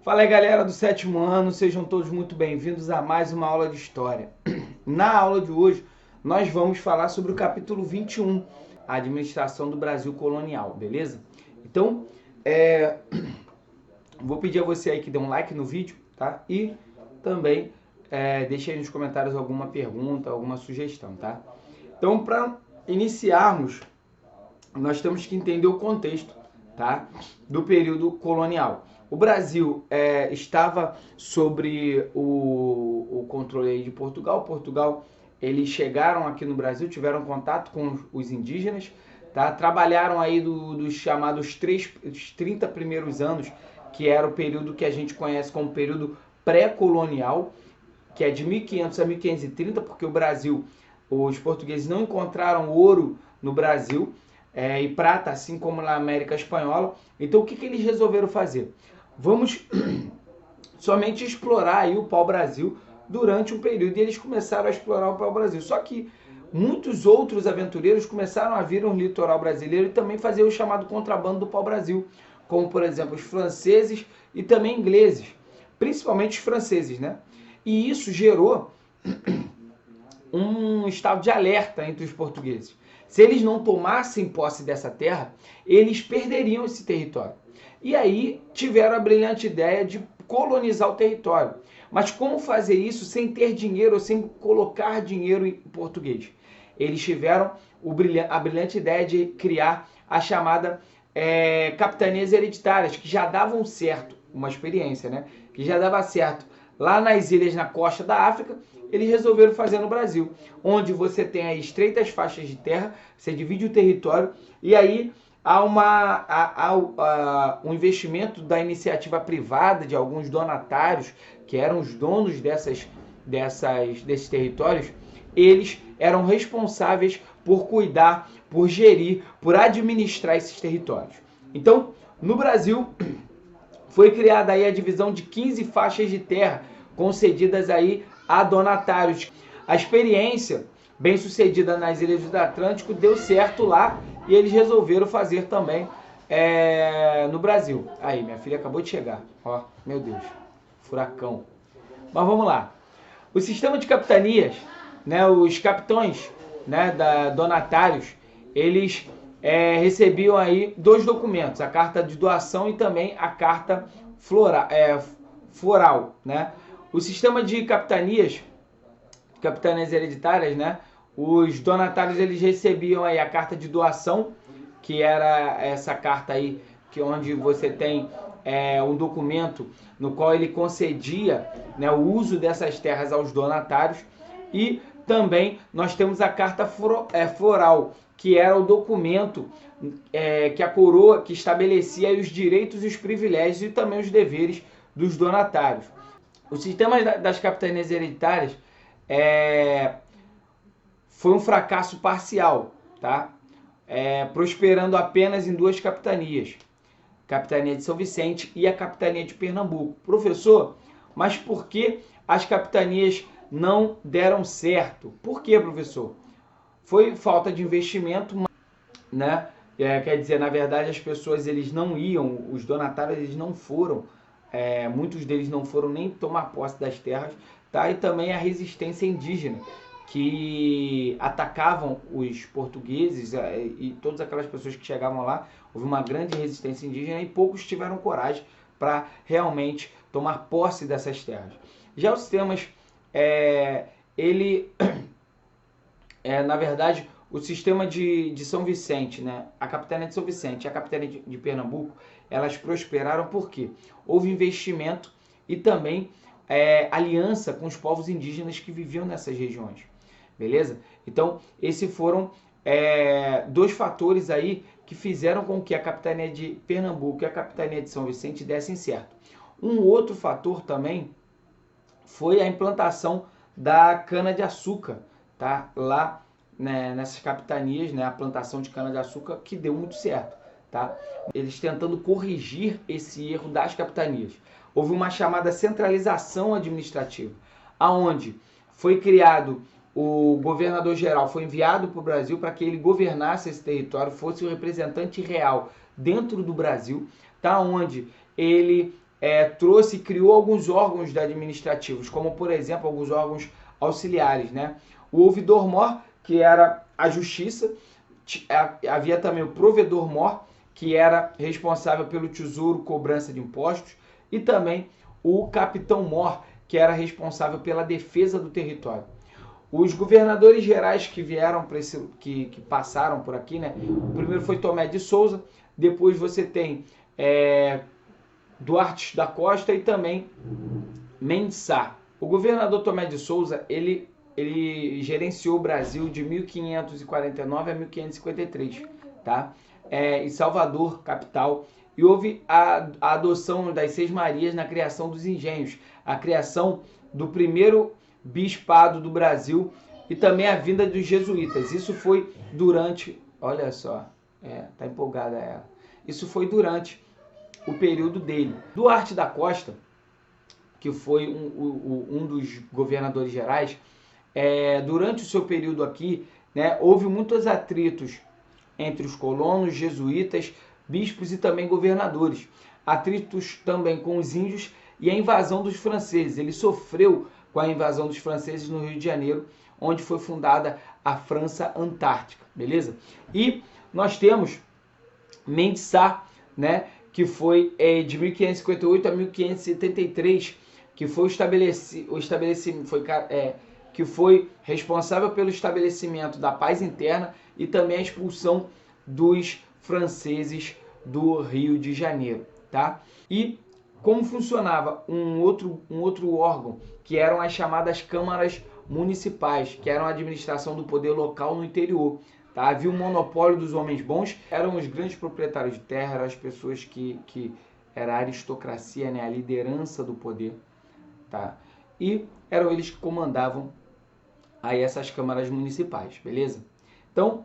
Fala aí, galera do sétimo ano, sejam todos muito bem-vindos a mais uma aula de História. Na aula de hoje, nós vamos falar sobre o capítulo 21, a administração do Brasil colonial, beleza? Então, vou pedir a você aí que dê um like no vídeo, tá? E também deixe aí nos comentários alguma pergunta, alguma sugestão, tá? Então, para iniciarmos, nós temos que entender o contexto, tá? Do período colonial. O Brasil estava sobre o controle aí de Portugal. Portugal, eles chegaram aqui no Brasil, tiveram contato com os indígenas, tá? Trabalharam aí dos chamados 30 primeiros anos, que era o período que a gente conhece como período pré-colonial, que é de 1500 a 1530, porque o Brasil, os portugueses não encontraram ouro no Brasil, e prata, assim como na América Espanhola. Então, o que eles resolveram fazer? Vamos somente explorar aí o pau-brasil durante um período. E eles começaram a explorar o pau-brasil. Só que muitos outros aventureiros começaram a vir no litoral brasileiro e também fazer o chamado contrabando do pau-brasil, como, por exemplo, os franceses e também ingleses, principalmente os franceses, né? E isso gerou um estado de alerta entre os portugueses. Se eles não tomassem posse dessa terra, eles perderiam esse território. E aí tiveram a brilhante ideia de colonizar o território. Mas como fazer isso sem ter dinheiro ou sem colocar dinheiro em português? Eles tiveram a brilhante ideia de criar a chamada capitanias hereditárias, que já davam certo, uma experiência, né? Que já dava certo lá nas ilhas na costa da África. Eles resolveram fazer no Brasil, onde você tem aí estreitas faixas de terra, você divide o território e aí há um investimento da iniciativa privada de alguns donatários, que eram os donos desses territórios. Eles eram responsáveis por cuidar, por gerir, por administrar esses territórios. Então, no Brasil, foi criada aí a divisão de 15 faixas de terra, concedidas aí a donatários. A experiência bem sucedida nas ilhas do Atlântico deu certo lá e eles resolveram fazer também no Brasil. Aí, minha filha acabou de chegar. Ó, meu Deus, furacão. Mas vamos lá. O sistema de capitanias, né, os capitões, né, donatários, eles recebiam aí dois documentos, a carta de doação e também a carta floral, né? O sistema de capitanias hereditárias, né? Os donatários, eles recebiam aí a carta de doação, que era essa carta aí, que onde você tem um documento no qual ele concedia, né, o uso dessas terras aos donatários. E também nós temos a carta floral, que era o documento que a coroa, que estabelecia os direitos e os privilégios e também os deveres dos donatários. O sistema das capitanias hereditárias foi um fracasso parcial, tá? Prosperando apenas em duas capitanias, a capitania de São Vicente e a capitania de Pernambuco. Professor, mas por que as capitanias não deram certo? Por que, professor? Foi falta de investimento, né? Quer dizer, na verdade, as pessoas, eles não iam, os donatários, eles não foram, muitos deles não foram nem tomar posse das terras, tá? E também a resistência indígena, que atacavam os portugueses e todas aquelas pessoas que chegavam lá. Houve uma grande resistência indígena e poucos tiveram coragem para realmente tomar posse dessas terras. Já os sistemas, na verdade, o sistema de São Vicente, né? A capitania de São Vicente e a capitania de Pernambuco, elas prosperaram porque houve investimento e também aliança com os povos indígenas que viviam nessas regiões. Beleza? Então, esses foram dois fatores aí que fizeram com que a capitania de Pernambuco e a capitania de São Vicente dessem certo. Um outro fator também foi a implantação da cana-de-açúcar, tá? Lá, né, nessas capitanias, né, a plantação de cana-de-açúcar, que deu muito certo, tá? Eles tentando corrigir esse erro das capitanias. Houve uma chamada centralização administrativa, aonde foi criado o governador-geral, foi enviado para o Brasil para que ele governasse esse território, fosse o representante real dentro do Brasil, tá? Onde ele trouxe e criou alguns órgãos administrativos, como por exemplo alguns órgãos auxiliares, né? O ouvidor-mor, que era a justiça, havia também o provedor-mor, que era responsável pelo tesouro, cobrança de impostos, e também o capitão-mor, que era responsável pela defesa do território. Os governadores gerais que vieram para que passaram por aqui, né? O primeiro foi Tomé de Souza, depois você tem Duarte da Costa e também Mendes Sá. O governador Tomé de Souza, ele gerenciou o Brasil de 1549 a 1553, tá? Em Salvador, capital, e houve a adoção das Seis Marias na criação dos engenhos, a criação do primeiro bispado do Brasil e também a vinda dos jesuítas. Isso foi durante, olha só, tá empolgada ela. Isso foi durante o período dele. Duarte da Costa, que foi um dos governadores gerais, durante o seu período aqui, né, houve muitos atritos entre os colonos, jesuítas, bispos e também governadores. Atritos também com os índios e a invasão dos franceses. Ele sofreu com a invasão dos franceses no Rio de Janeiro, onde foi fundada a França Antártica, beleza? E nós temos Mendes Sá, né, que foi de 1558 a 1573, que foi que foi responsável pelo estabelecimento da paz interna e também a expulsão dos franceses do Rio de Janeiro, tá? E como funcionava um outro órgão, que eram as chamadas câmaras municipais, que eram a administração do poder local no interior. Tá? Havia um monopólio dos homens bons, eram os grandes proprietários de terra, eram as pessoas que era a aristocracia, né? A liderança do poder. Tá? E eram eles que comandavam aí essas câmaras municipais, beleza? Então,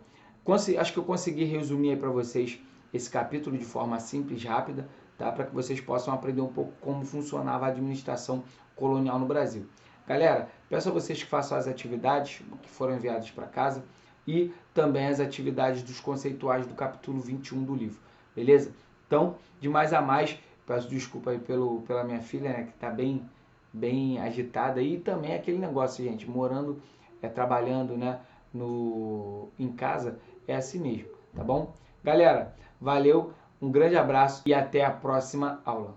acho que eu consegui resumir aí para vocês esse capítulo de forma simples, rápida, tá? Para que vocês possam aprender um pouco como funcionava a administração colonial no Brasil. Galera, peço a vocês que façam as atividades que foram enviadas para casa e também as atividades dos conceituais do capítulo 21 do livro, beleza? Então, de mais a mais, peço desculpa aí pela minha filha, né, que está bem agitada, e também aquele negócio, gente, morando, trabalhando, né, em casa, é assim mesmo, tá bom? Galera, valeu, um grande abraço e até a próxima aula.